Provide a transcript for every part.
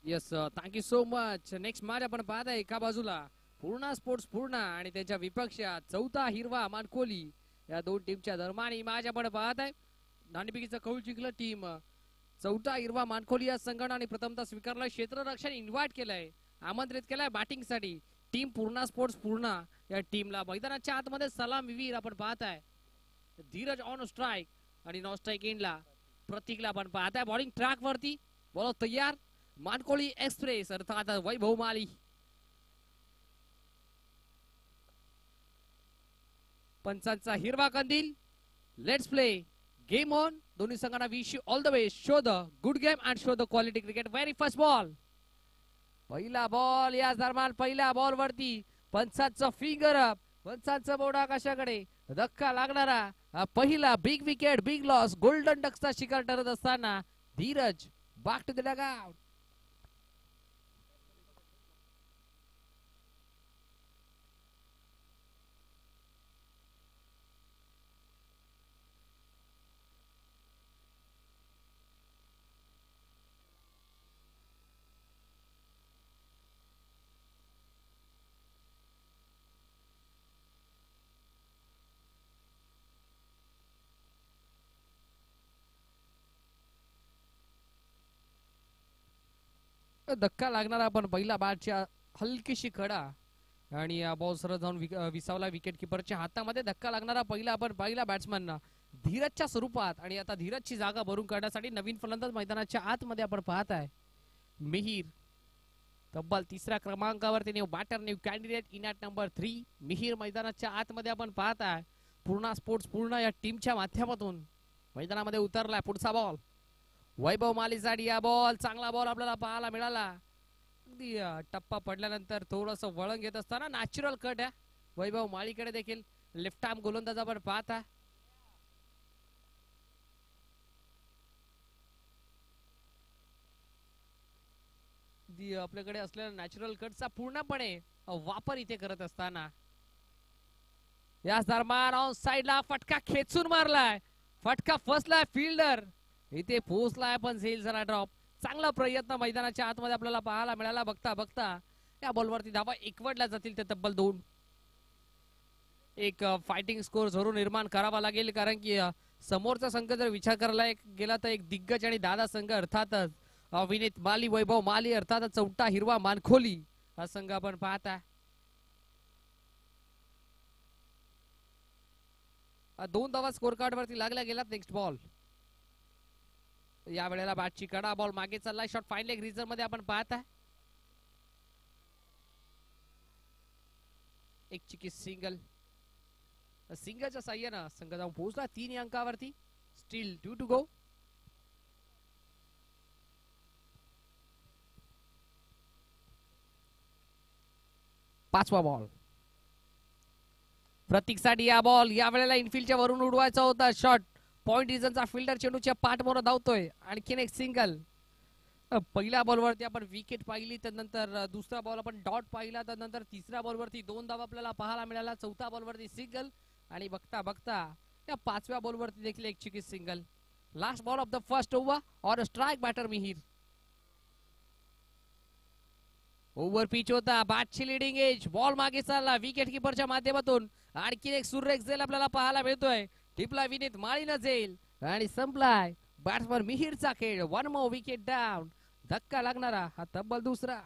Yes thank you so much. Next match आपण पाहत आहे एका बाजूला पूर्णा स्पोर्ट्स पूर्णा आणि त्यांच्या विपक्षात चौथा हिरवा मानकोली या दोन टीमच्या दरम्यान ही मॅच आपण पाहत आहे. नाणेफेकीचा कौल जिंकलं टीम चौथा हिरवा मानकोली या संघाने आणि प्रथमतः स्वीकारलं क्षेत्ररक्षण इन्व्हाइट केलंय, आमंत्रित केलंय बॅटिंगसाठी टीम पूर्णा स्पोर्ट्स पूर्णा या टीमला. मैदानाच्या आतमध्ये सलाम विवीर आपण पाहत आहे. धीरज ऑन स्ट्राइक आणि नॉन स्ट्राइक एंडला प्रतीकला आपण पाहत आहे. बॉलिंग ट्रॅक वरती बॉलर तयार. मानकोली एक्सप्रेस अर्थात वैभव माली. पंचांचा हिरवा कंदील. Let's play game on. दोन्ही संघांना wish you all the best. Show the good game and show the quality cricket. Very first ball. पहिला बॉल या दरम्यान पहिल्या बॉल वरती पंचांचं फिंगर अप. पंचांचं बोर्ड आकाशाकडे. धक्का लागणारा पहिला big wicket big loss. Golden डक्सचा शिकार ठरत असताना Dheeraj back to the dugout. धक्का लागणारा पण पहिला बॅटच्या हलकीशी कडा आणि बॉल सरळ जाऊन विसावला विकेट किपरच्या हातामध्ये. धक्का लागणारा पहिला आपण पहिला बॅट्समॅन धीरजच्या स्वरूपात आणि आता धीरजची जागा भरून काढण्यासाठी नवीन फलंदाज मैदानाच्या आतमध्ये आपण पाहत आहे. मिहीर तब्बल तिसऱ्या क्रमांकावर new batter new candidate in at number 3. Mihir मैदानाच्या आतमध्ये आपण पाहत आहे. पूर्णा स्पोर्ट्स पूर्णा या टीमच्या माध्यमातून मैदानामध्ये उतरलाय. पुढचा बॉल वैभव मालीसाठी. या बॉल चांगला बॉल आपल्याला पाहायला मिळाला. अगदी टप्पा पडल्यानंतर थोडस वळण घेत असताना नॅचरल कट आहे वैभव माळीकडे देखील. लेफ्ट आर्म गोलंदाज आपण पाहता. आपल्याकडे असलेल्या नॅचरल कटचा पूर्णपणे वापर इथे करत असताना याच दरम्यान ऑन साइडला फटका खेचून मारलाय. फटका फसलाय. फिल्डर इथे पोहोचलाय पण झेल जरा ड्रॉप. चांगला प्रयत्न मैदानाच्या आतमध्ये आपल्याला पाहायला मिळाला. बघता बघता या बॉलवरती धावा एकवटल्या जातील ते तब्बल 2. एक फायटिंग स्कोर जरूर निर्माण करावा लागेल कारण की समोरचा संघ जर विचार करायला गेला तर एक दिग्गज आणि दादा संघ अर्थातच विनीत माली वैभव माली अर्थात चौथा हिरवा मानखोली हा संघ आपण पाहता. 2 धावा स्कोर कार्ड वरती लागल्या गेलात. नेक्स्ट बॉल या वेळेला बॅटची कडा. बॉल मागे चाललाय. शॉट फाईन लेग रिझर्व मध्ये आपण पाहता. एक चिकी सिंगल. सिंगलच्या साह्यानं संघ जाऊन पोहोचला 3 अंकावरती. Steel 2 to go. पाचवा बॉल प्रतीकसाठी. या बॉल या वेळेला इनफिल्डच्या वरून उडवायचा होता. शॉट पॉइंट रिझनचा फिल्डर चेंडूच्या पाठमोर धावतोय. आणखीन एक सिंगल. पहिल्या बॉलवरती आपण विकेट पाहिली त्यानंतर दुसरा बॉल आपण डॉट पाहिला त्यानंतर तिसऱ्या बॉलवरती 2 धावा आपल्याला पाहायला मिळाला. चौथा बॉलवरती सिंगल आणि बघता बघता या पाचव्या बॉलवरती देखील एक cheeky single. Last ball of the first over और strike batter Mihir. Over pitch होता. बॅटची लिडिंग एज. बॉल मागे चालला विकेट किपरच्या माध्यमातून. आणखीन एक सुरेख झेल आपल्याला पाहायला मिळतोय. टिपला विनीत माळीनं झेल आणि संपलाय बॅट्समन मिहीरचा खेळ. 1 मोर विकेट डाऊन. धक्का लागणारा हा तब्बल दुसरा.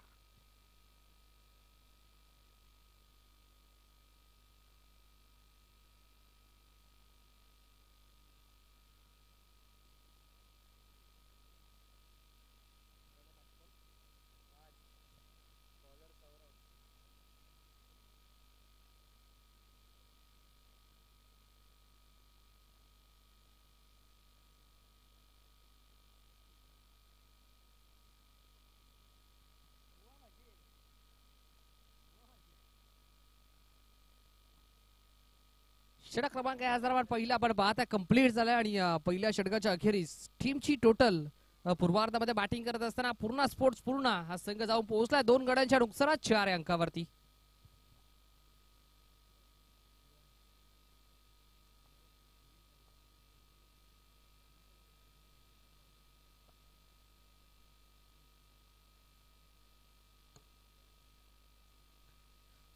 षटक क्रमांक पहिला आपण पाहता कंप्लीट झालाय आणि पहिल्या षटकाच्या अखेरीस टीमची टोटल पूर्वार्धामध्ये बॅटिंग करत असताना पूर्णा स्पोर्ट्स पूर्णा हा संघ जाऊन पोहोचलाय 2 गड्यांच्या नुकसानात 4 अंकावरती.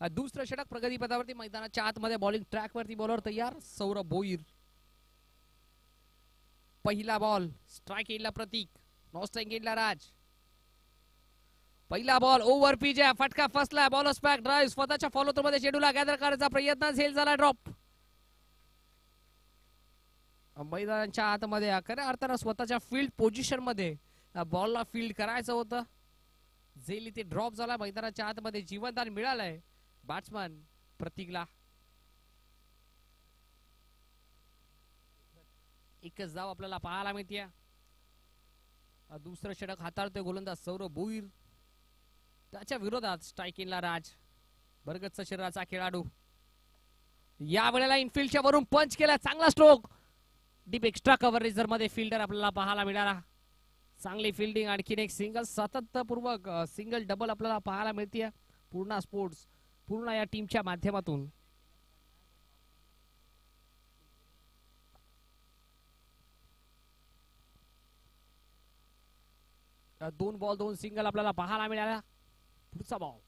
दुसरं षटक प्रगतीपथावरती मैदानाच्या आतमध्ये बॉलिंग ट्रॅक वरती बॉलर तयार सौरभ भोईर. पहिला बॉल स्ट्राइक एंडला प्रतीक, नॉन स्ट्राइक एंडला राज. पहिला बॉल ओव्हर पिच आहे, फटका फसला. बॉलर्स बॅक ड्राइव्ह स्वतःच्या फॉलो थ्रू मध्ये चेंडूला गॅदर करायचा प्रयत्न, झेल झाला ड्रॉप. मैदानाच्या आतमध्ये खऱ्या अर्थानं स्वतःच्या फील्ड पोझिशन मध्ये बॉलला फील्ड करायचं होतं. झेल इथे ड्रॉप झाला. मैदानाच्या आतमध्ये जीवनदान मिळालंय बॅट्समन प्रतीकला. एकच धाव आपल्याला पाहायला मिळते. दुसरं षटक हाताळतोय गोलंदाज सौरभ भोईर. त्याच्या विरोधात स्ट्राइक एंडला राज, बरगतचा शरीराचा खेळाडू. या वेळेला इनफिल्डच्या वरून पंच केला, चांगला स्ट्रोक. डीप एक्स्ट्रा कव्हरेज मध्ये फिल्डर आपल्याला पाहायला मिळाला. चांगली फिल्डिंग, आणखीन एक सिंगल, सातत्यपूर्वक सिंगल डबल आपल्याला पाहायला मिळते. पूर्ण स्पोर्ट्स पूर्ण या टीमच्या माध्यमातून. दोन बॉल दोन सिंगल आपल्याला पाहायला मिळाला. पुढचा बॉल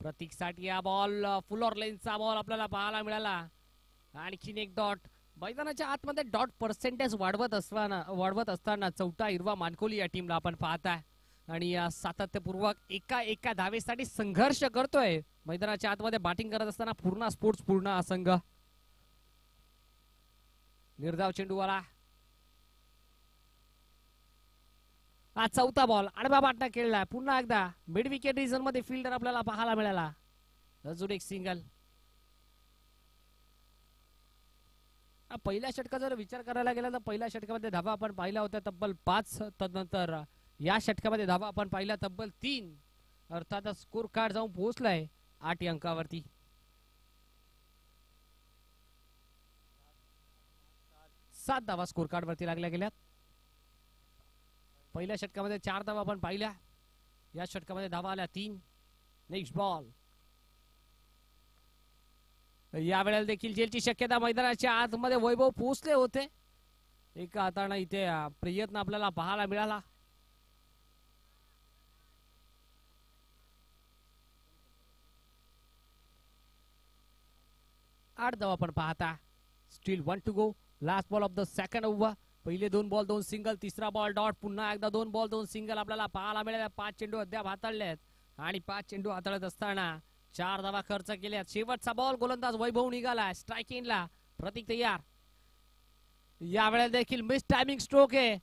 प्रतीक साठी, हा बॉल फुल ऑर लेनचा बॉल आपल्याला पाहायला मिळाला. आणखीन एक डॉट. मैदानाच्या आतमध्ये डॉट पर्सेंटेज वाढवत असताना चौथा हिरवा मानकोली या टीमला आपण पाहताय. आणि सातत्यपूर्वक एका धावेसाठी संघर्ष करतोय मैदानाच्या आतमध्ये बॅटिंग करत असताना पूर्ण स्पोर्ट्स पूर्ण संघ. निर्धाव चेंडूवाला. हा चौथा बॉल आडवा बाटना खेळलाय. पुन्हा एकदा मिड विकेट रिजन मध्ये फिल्डर आपल्याला पाहायला मिळाला. अजून एक सिंगल. पहिल्या षटकाचा जर विचार करायला गेला तर पहिल्या षटकामध्ये धावा आपण पाहिला होत्या तब्बल 5. तदनंतर या षटकामध्ये धावा आपण पाहिला तब्बल 3. अर्थात स्कोर कार्ड जाऊन पोहोचलाय 8 अंकावरती. सात धावा स्कोर कार्ड वरती लागल्या गेल्यात. पहिल्या षटकामध्ये 4 धावा आपण पाहिल्या. या षटकामध्ये धावा आल्या 3. Next ball. या वेळेला देखील जेलची शक्यता. मैदानाच्या आतमध्ये वैभव पोहोचले होते. एका हाताने इथे प्रयत्न आपल्याला पाहायला मिळाला. आठ धावा आपण पाहता. Still 1 to go. Last ball of the second over. पहिले 2 बॉल 2 सिंगल, तिसरा बॉल डॉट. पुन्हा एकदा 2 बॉल 2 सिंगल आपल्याला पाहायला मिळाले. 5 चेंडू अद्याप हाताळले आहेत आणि 5 चेंडू हाताळत असताना 4 धावा खर्च केल्यात. शेवटचा बॉल गोलंदाज वैभव निघाला. स्ट्राइक एंडला प्रतीक तयार. या वेळेला देखील मिस टायमिंग स्ट्रोक आहे.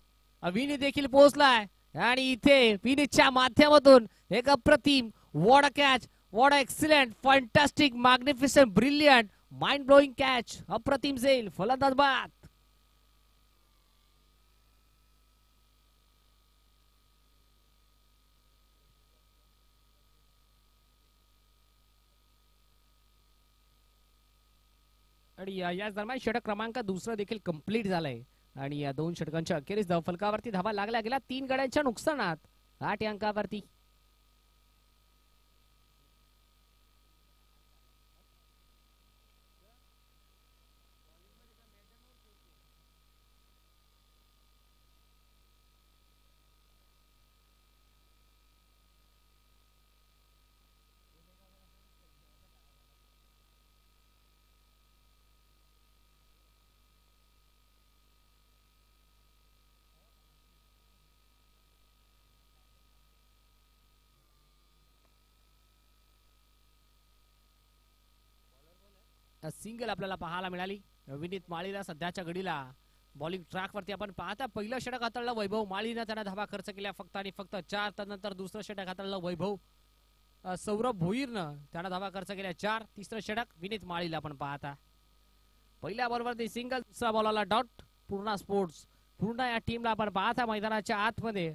विनी देखील पोहोचलाय आणि इथे विनीच्या माध्यमातून एक अप्रतिम what a catch, what a excellent, fantastic, magnificent, brilliant, mind blowing catch. अप्रतिम झेल, फलंदाज बाद. आणि याच दरम्यान षटक क्रमांक दुसरा देखील कंप्लीट झालाय. आणि या 2 षटकांच्या अखेरीस फलकावरती धावा लागल्या गेल्या 3 गड्यांच्या नुकसानात 8 अंकावरती. सिंगल आपल्याला पाहायला मिळाली. विनीत माळीला सध्याच्या घडीला बॉलिंग ट्रॅक वरती आपण पाहता. पहिलं षटक हाताळलं वैभव माळीनं, त्याने धावा खर्च केल्या फक्त आणि फक्त 4. त्यानंतर दुसरं षटक हाताळलं वैभव सौरभ भोईरनं, त्याने धावा खर्च केल्या 4. तिसरं षटक विनीत माळीला आपण पाहता. पहिल्या बॉलवरती सिंगल, दुसऱ्या बॉलला डॉट. पूर्ण स्पोर्ट्स पूर्ण या टीमला आपण पाहता. मैदानाच्या आतमध्ये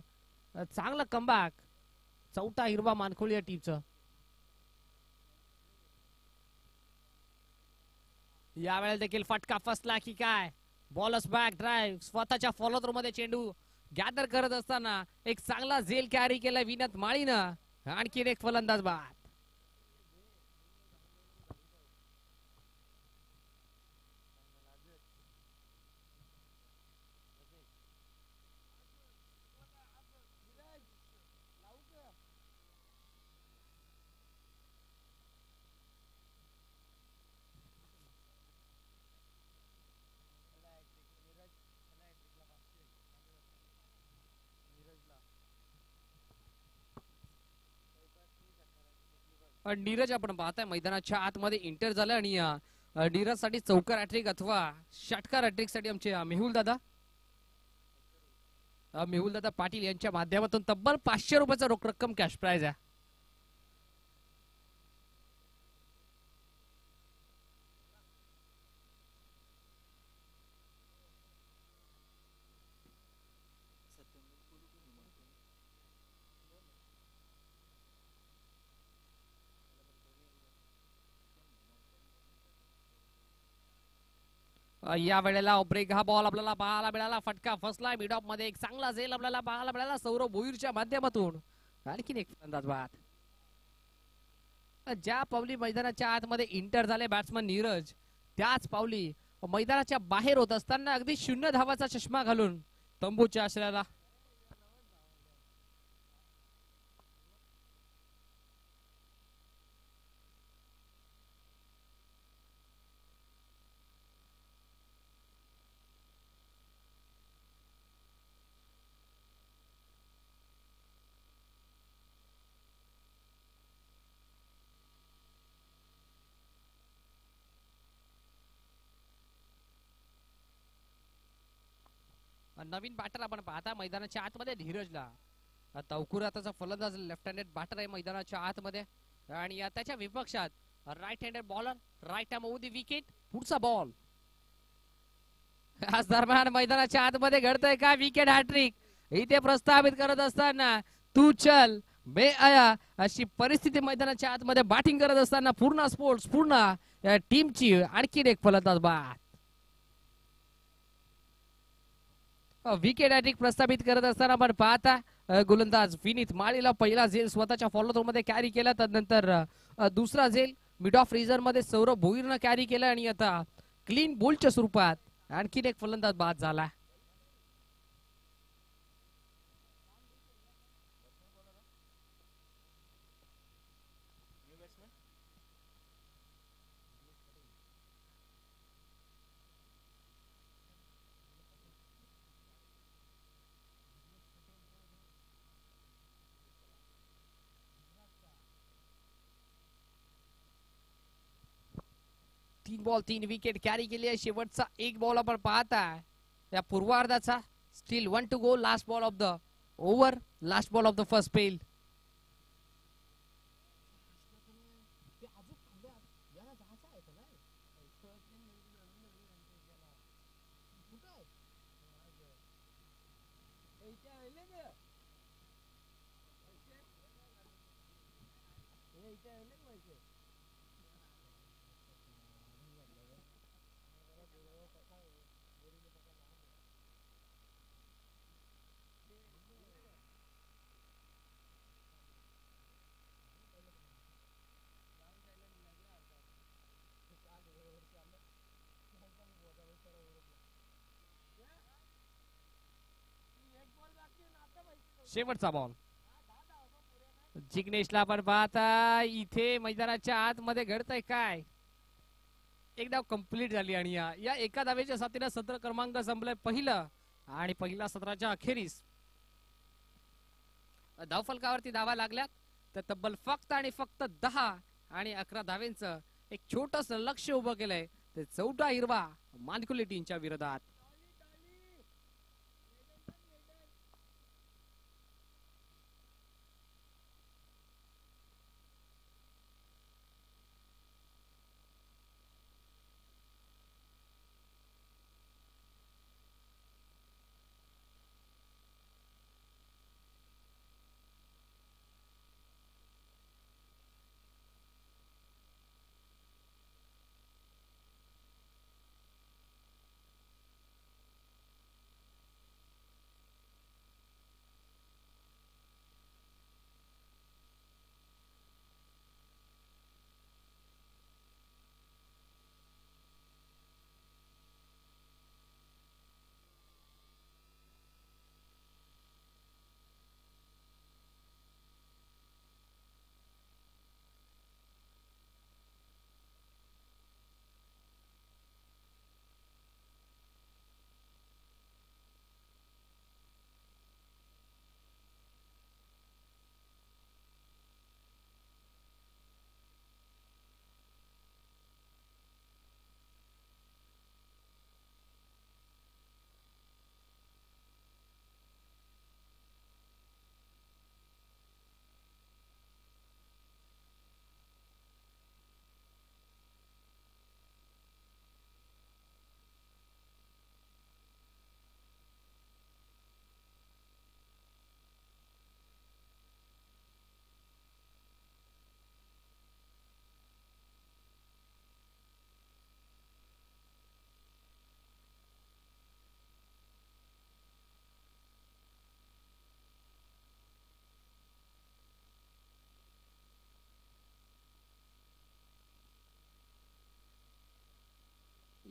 चांगलं कमबॅक. चौथा हिरवा मानखोली या टीमचं. यावेळेला देखील फटका फसला की काय. बॉलर्स बॅक ड्राइव्ह स्वतःच्या फॉलो थ्रू मध्ये चेंडू गॅदर करत असताना एक चांगला झेल कॅरी केला विनीत माळीनं. आणखीन एक फलंदाज बाद. नीरज आपण पाहताय मैदानाच्या आतमध्ये इंटर झालं आणि नीरज साठी चौकार हॅट्रिक अथवा षटकार हॅट्रिक साठी आमचे मेहुल दादा पाटील यांच्या माध्यमातून तब्बल 500 रुपयाचा रोख रक्कम कॅश प्राइज आहे. या वेळेला ब्रेक हा बॉल आपल्याला पाहायला मिळाला. फटका फसलाय मिड ऑफ मध्ये. एक चांगला झेल आपल्याला पाहायला मिळाला सौरभ भोईरच्या माध्यमातून. आणखीन एक फलंदाज बाद. ज्या पावली मैदानाच्या आतमध्ये इंटर झाले बॅट्समन नीरज, त्याच पावली मैदानाच्या बाहेर होत असताना अगदी 0 धावाचा चष्मा घालून तंबूच्या आश्रयाला नवीन बॅटर आपण पाहता मैदानाच्या आतमध्ये धीरजला. तवकुराचा फलंदाज लेफ्ट हँडेड बॅटर आहे मैदानाच्या आतमध्ये आणि त्याच्या विपक्षात right handed bowler. Right arm over the wicket. पुढचा बॉल आज दरम्यान मैदानाच्या आतमध्ये घडतंय का विकेट हॅट्रिक इथे प्रस्थापित करत असताना तू चल बे आया अशी परिस्थिती मैदानाच्या आतमध्ये बॅटिंग करत असताना पूर्ण स्पोर्ट्स पूर्ण टीमची आणखीन एक फलंदाज बाद. विकेट हॅट्रिक प्रस्थापित करत असताना आपण पाहता गोलंदाज विनीत माळीला पहिला झेल स्वतःच्या फॉलो थ्रो मध्ये कॅरी केला. त्यानंतर दुसरा झेल मिड ऑफ रिझर्व मध्ये सौरभ भोईरनं कॅरी केला आणि आता क्लीन बोल्डच्या स्वरूपात आणखीन एक फलंदाज बाद झाला. तीन बॉल 3 विकेट कॅरी केली आहे. शेवटचा एक बॉल आपण पाहता या पूर्वार्धाचा. Still 1 to go. Last ball of the over. Last ball of the first spell. शेवटचा बॉल जिग्नेशला आपण पाहता इथे मैदानाच्या आतमध्ये घडतंय काय. एक धाव कंप्लीट झाली आणि या एका धावेच्या साथीने सत्र क्रमांक संपलाय पहिलं आणि पहिल्या सत्राच्या अखेरीस धावफलकावरती धावा लागल्यात तर तब्बल फक्त आणि फक्त 10 आणि 11 धावेंचं एक छोटस लक्ष्य उभं केलंय ते चौथा हिरवा मानकुले टीमच्या विरोधात.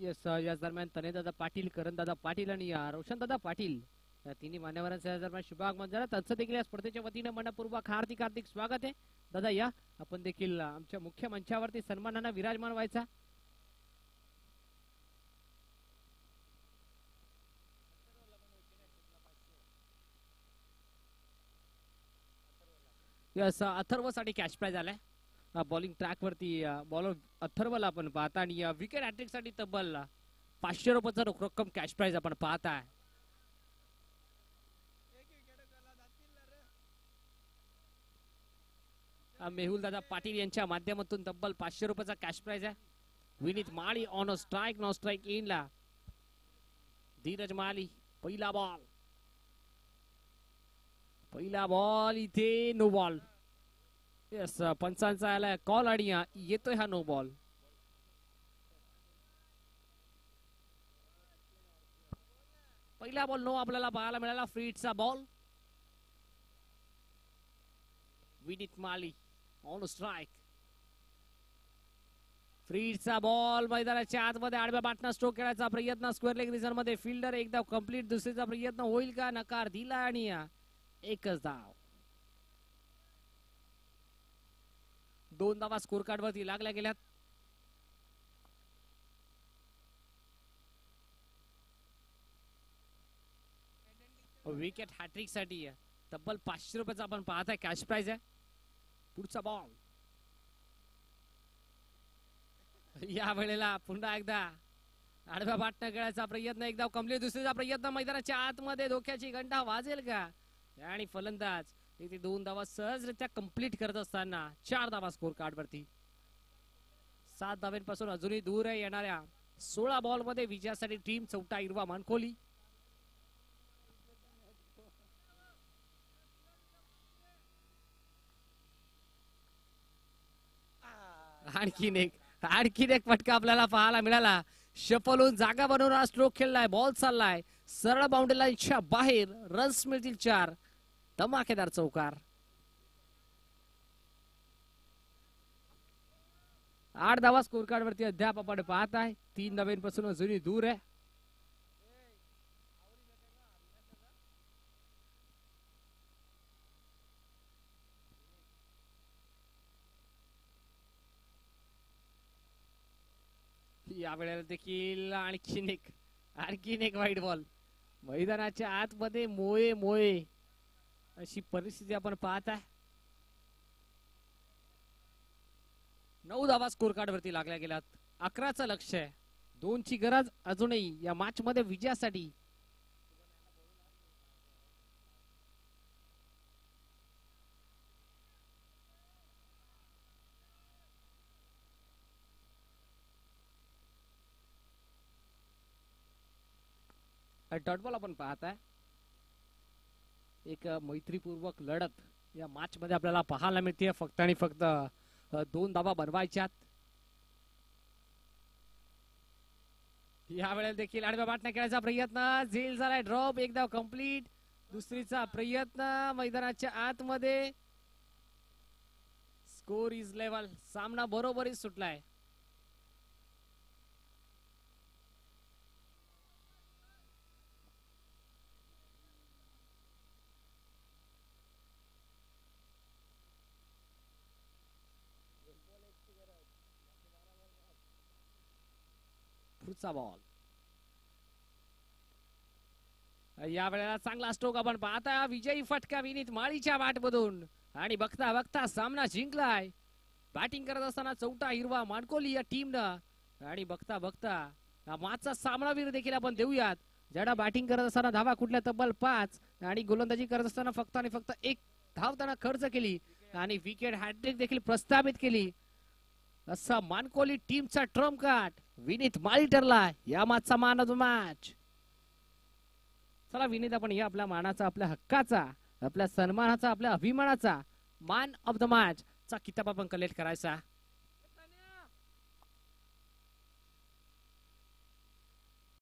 येस याच दरम्यान तनेदादा पाटील, करणदादा पाटील आणि रोशनदादा पाटील या तिन्ही मान्यवरांच्या दरम्यान शुभागमन झालं. त्यांचं देखील या स्पर्धेच्या वतीनं मनपूर्वक हार्दिक हार्दिक स्वागत आहे. दादा या आपण देखील आमच्या मुख्य मंचावरती सन्मानानं विराजमान व्हायचा. यस अथर्वसाठी कॅच प्राइज आलाय. बॉलिंग ट्रॅक वरती बॉलर अथर्वला आपण पाहता आणि विकेट हॅट्रिक साठी तब्बल 500 रुपयाचा रोख रक्कम कॅश प्राइज आपण पाहताय. मेहुल दादा पाटील यांच्या माध्यमातून तब्बल 500 रुपयाचा कॅश प्राइज आहे. Vineet Mali on a strike, non striker end ला. धीरज माळी पहिला बॉल इथे नो बॉल. येस पंचांचा आलाय कॉल आणि येतोय हा नो बॉल. पहिला बॉल नो आपल्याला पाहायला मिळाला. फ्रीडचा ball. Vineet Mali on strike. फ्रीडचा बॉल मैदानाच्या आतमध्ये आडव्या बाटना स्ट्रोक खेळायचा प्रयत्न स्क्वेअर लेग रिझन मध्ये. फिल्डर एकदा कंप्लीट. दुसरीचा प्रयत्न होईल का? नकार दिला आणि एकच धाव. 2 धावा स्कोर कार्ड वरती लागल्या गेल्यात. विकेट हॅट्रिक साठी तब्बल 500 रुपयाचा आपण पाहताय कॅश प्राइज आहे. पुढचा बॉल. या वेळेला पुन्हा एकदा आडव्या बाटना खेळायचा प्रयत्न. एकदा कमले. दुसरीचा प्रयत्न मैदानाच्या आतमध्ये. धोक्याची घंटा वाजेल का? आणि फलंदाज इथे 2 धावा सहजरित्या कंप्लीट करत असताना 4 धावा स्कोर कार्ड वरती. 7 धावांपासून अजूनही दूर आहे. येणाऱ्या 16 बॉल मध्ये विजयासाठी टीम चौटा हिरवा मानकोली. आणखीन एक फटका आपल्याला पाहायला मिळाला. शफलून जागा बनवून स्ट्रोक खेळलाय. बॉल चाललाय सरळ बाउंड्री लाईनच्या बाहेर. रन्स मिळतील 4. धमाकेदार चौकार. 8 धावा स्कोर कार्ड वरती अद्याप आपण पाहत आहे. 3 धावांपासून अजूनही दूर आहे. या वेळेला देखील आणखीन एक वाईट बॉल. मैदानाच्या आतमध्ये मोये अशी परिस्थिती आपण पाहत आहे. 9 धावा स्कोर कार्ड वरती लागल्या गेल्यात. 11चं लक्ष आहे. 2ची गरज अजूनही या मॅच मध्ये विजयासाठी. डॉट बॉल आपण पाहताय. एक मैत्रीपूर्वक लढत या मॅच मध्ये आपल्याला पाहायला मिळते. फक्त आणि फक्त 2 धावा बनवायच्यात. या वेळेला देखील आडव्या बाटण्या खेळायचा प्रयत्न. झेल झालाय ड्रॉप. एकदा कंप्लीट. दुसरीचा प्रयत्न मैदानाच्या आतमध्ये. Score is level. सामना बरोबरीच सुटलाय. पुढचा बॉल. या वेळेला चांगला स्ट्रोक आपण पाहता. विजयी फटका विनीत माळीच्या बॅटमधून. आणि बघता बघता सामना जिंकलाय. बॅटिंग करत असताना चौथा हिरवा मानकोली या टीमनं. आणि बघता बघता मागचा सामनावीर देखील आपण देऊयात. ज्याला बॅटिंग करत असताना धावा कुठल्या तब्बल 5 आणि गोलंदाजी करत असताना फक्त आणि फक्त 1 धाव त्यांना खर्च केली आणि विकेट हॅट्रिक देखील प्रस्थापित केली. असा मानकोली टीमचा ट्रम्प कार्ड विनीत माळी ठरला या मॅचचा मॅन ऑफ द मॅच. चला विनीत आपण या आपल्या मानाचा, आपल्या हक्काचा, आपल्या सन्मानाचा, आपल्या अभिमानाचा मॅन ऑफ द मॅच चा किताब आपण कलेक्ट करायचा.